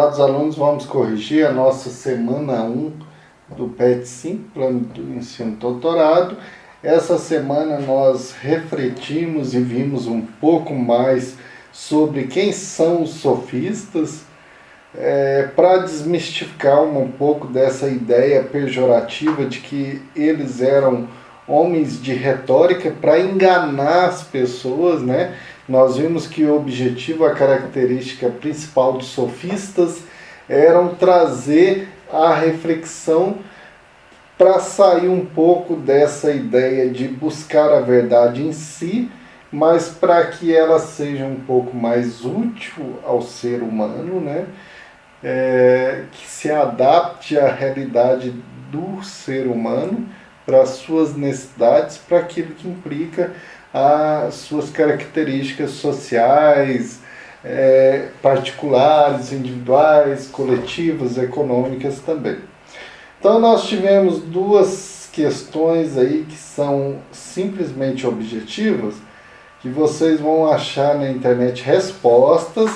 Amados alunos, vamos corrigir a nossa semana 1 do PET 5, Plano do Ensino Doutorado. Essa semana nós refletimos e vimos um pouco mais sobre quem são os sofistas, para desmistificar um pouco dessa ideia pejorativa de que eles eram homens de retórica para enganar as pessoas, né? Nós vimos que o objetivo, a característica principal dos sofistas eram trazer a reflexão para sair um pouco dessa ideia de buscar a verdade em si, mas para que ela seja um pouco mais útil ao ser humano, né? Que se adapte à realidade do ser humano, para as suas necessidades, para aquilo que implica as suas características sociais, particulares, individuais, coletivas, econômicas também. Então nós tivemos duas questões aí que são simplesmente objetivas, que vocês vão achar na internet respostas,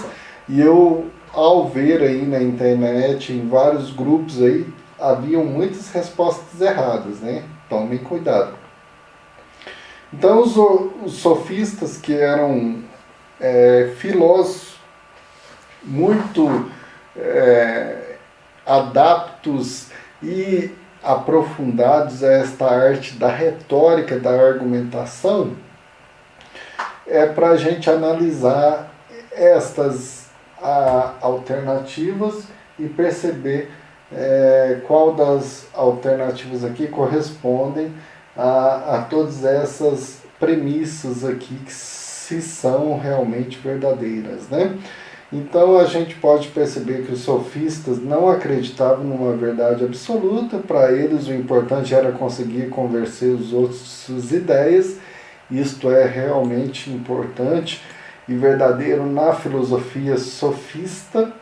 e eu, ao ver aí na internet, em vários grupos aí, haviam muitas respostas erradas, né? Tomem cuidado. Então os sofistas, que eram filósofos muito adaptos e aprofundados a esta arte da retórica, da argumentação, para a gente analisar estas alternativas e perceber qual das alternativas aqui correspondem a todas essas premissas aqui, que se são realmente verdadeiras, né? Então a gente pode perceber que os sofistas não acreditavam numa verdade absoluta. Para eles o importante era conseguir convencer os outros de suas ideias. Isto é realmente importante e verdadeiro na filosofia sofista.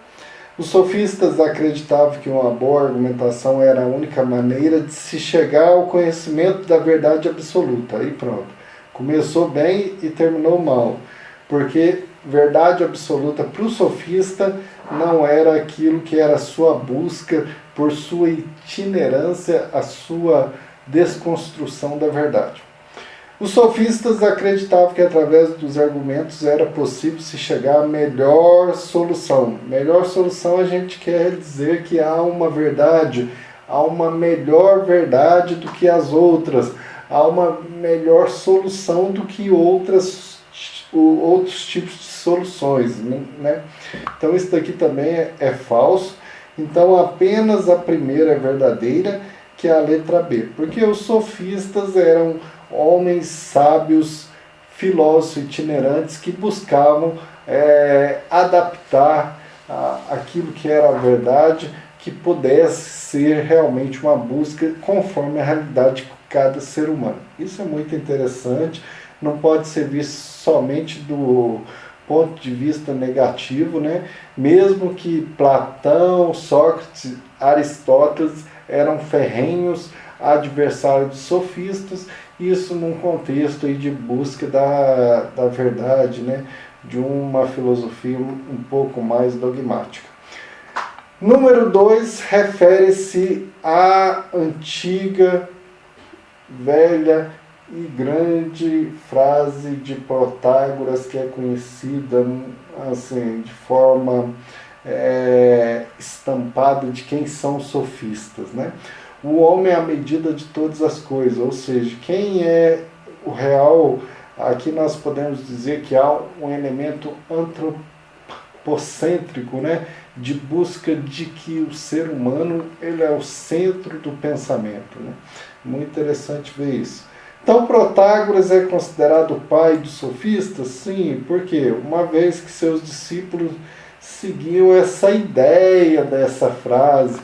Os sofistas acreditavam que uma boa argumentação era a única maneira de se chegar ao conhecimento da verdade absoluta. Aí pronto, começou bem e terminou mal, porque verdade absoluta para o sofista não era aquilo que era a sua busca por sua itinerância, a sua desconstrução da verdade. Os sofistas acreditavam que através dos argumentos era possível se chegar à melhor solução. Melhor solução a gente quer dizer que há uma verdade, há uma melhor verdade do que as outras, há uma melhor solução do que outros tipos de soluções, né? Então isso daqui também é falso. Então apenas a primeira é verdadeira, que é a letra B. Porque os sofistas eram homens sábios, filósofos itinerantes, que buscavam adaptar aquilo que era a verdade, que pudesse ser realmente uma busca conforme a realidade de cada ser humano. Isso é muito interessante, não pode ser visto somente do ponto de vista negativo, né? Mesmo que Platão, Sócrates, Aristóteles eram ferrenhos adversários dos sofistas, isso num contexto aí de busca da verdade, né? De uma filosofia um pouco mais dogmática. Número 2 refere-se à antiga, velha e grande frase de Protágoras, que é conhecida assim, de forma estampada, de quem são os sofistas, né? O homem é a medida de todas as coisas, ou seja, quem é o real, aqui nós podemos dizer que há um elemento antropocêntrico, né, de busca de que o ser humano ele é o centro do pensamento, né? Muito interessante ver isso. Então Protágoras é considerado o pai dos sofistas? Sim, porque uma vez que seus discípulos seguiam essa ideia dessa frase,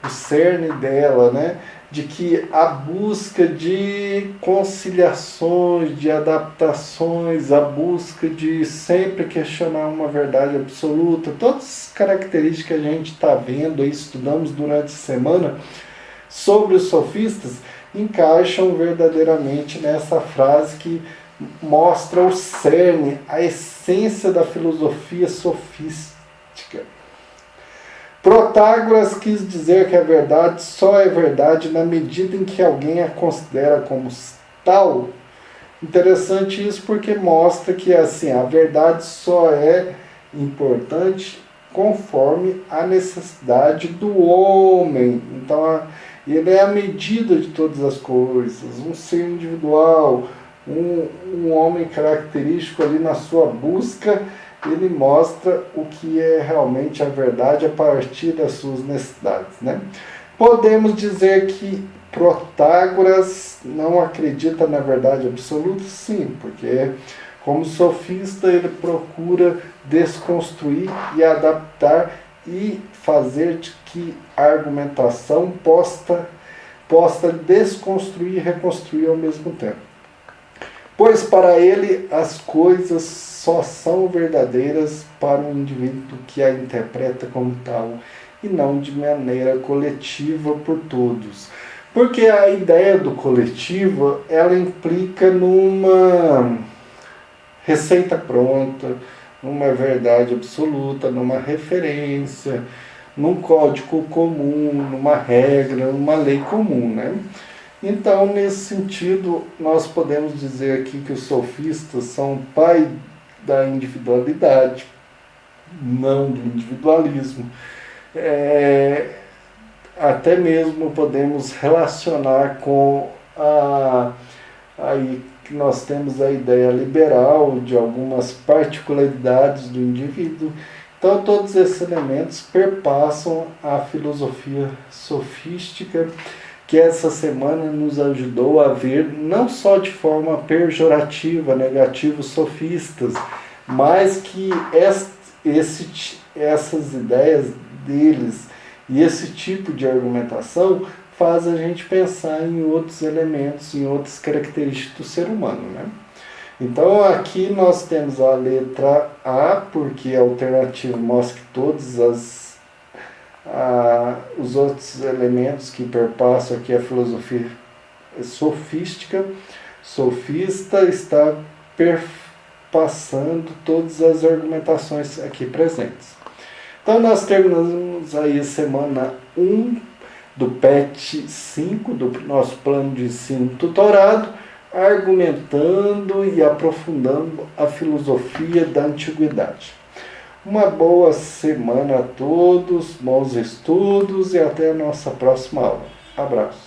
o cerne dela, né, de que a busca de conciliações, de adaptações, a busca de sempre questionar uma verdade absoluta, todas as características que a gente está vendo e estudamos durante a semana sobre os sofistas, encaixam verdadeiramente nessa frase que mostra o cerne, a essência da filosofia sofística. Protágoras quis dizer que a verdade só é verdade na medida em que alguém a considera como tal. Interessante isso porque mostra que assim, a verdade só é importante conforme a necessidade do homem. Então, ele é a medida de todas as coisas, um ser individual, um homem característico ali na sua busca, ele mostra o que é realmente a verdade a partir das suas necessidades, né? Podemos dizer que Protágoras não acredita na verdade absoluta? Sim, porque como sofista ele procura desconstruir e adaptar e fazer de que a argumentação possa desconstruir e reconstruir ao mesmo tempo. Pois para ele as coisas só são verdadeiras para o indivíduo que a interpreta como tal e não de maneira coletiva por todos. Porque a ideia do coletivo, ela implica numa receita pronta, numa verdade absoluta, numa referência, num código comum, numa regra, numa lei comum, né? Então, nesse sentido, nós podemos dizer aqui que os sofistas são o pai da individualidade, não do individualismo. Até mesmo podemos relacionar com aí que nós temos a ideia liberal de algumas particularidades do indivíduo. Então, todos esses elementos perpassam a filosofia sofística, que essa semana nos ajudou a ver, não só de forma pejorativa, negativa, sofistas, mas que essas ideias deles e esse tipo de argumentação faz a gente pensar em outros elementos, em outras características do ser humano, né? Então aqui nós temos a letra A, porque a alternativa mostra que todos os outros elementos que perpassam aqui a filosofia sofística, sofista, está perpassando todas as argumentações aqui presentes. Então nós terminamos aí a semana 1 do PET 5, do nosso plano de ensino tutorado, argumentando e aprofundando a filosofia da antiguidade. Uma boa semana a todos, bons estudos e até a nossa próxima aula. Abraço.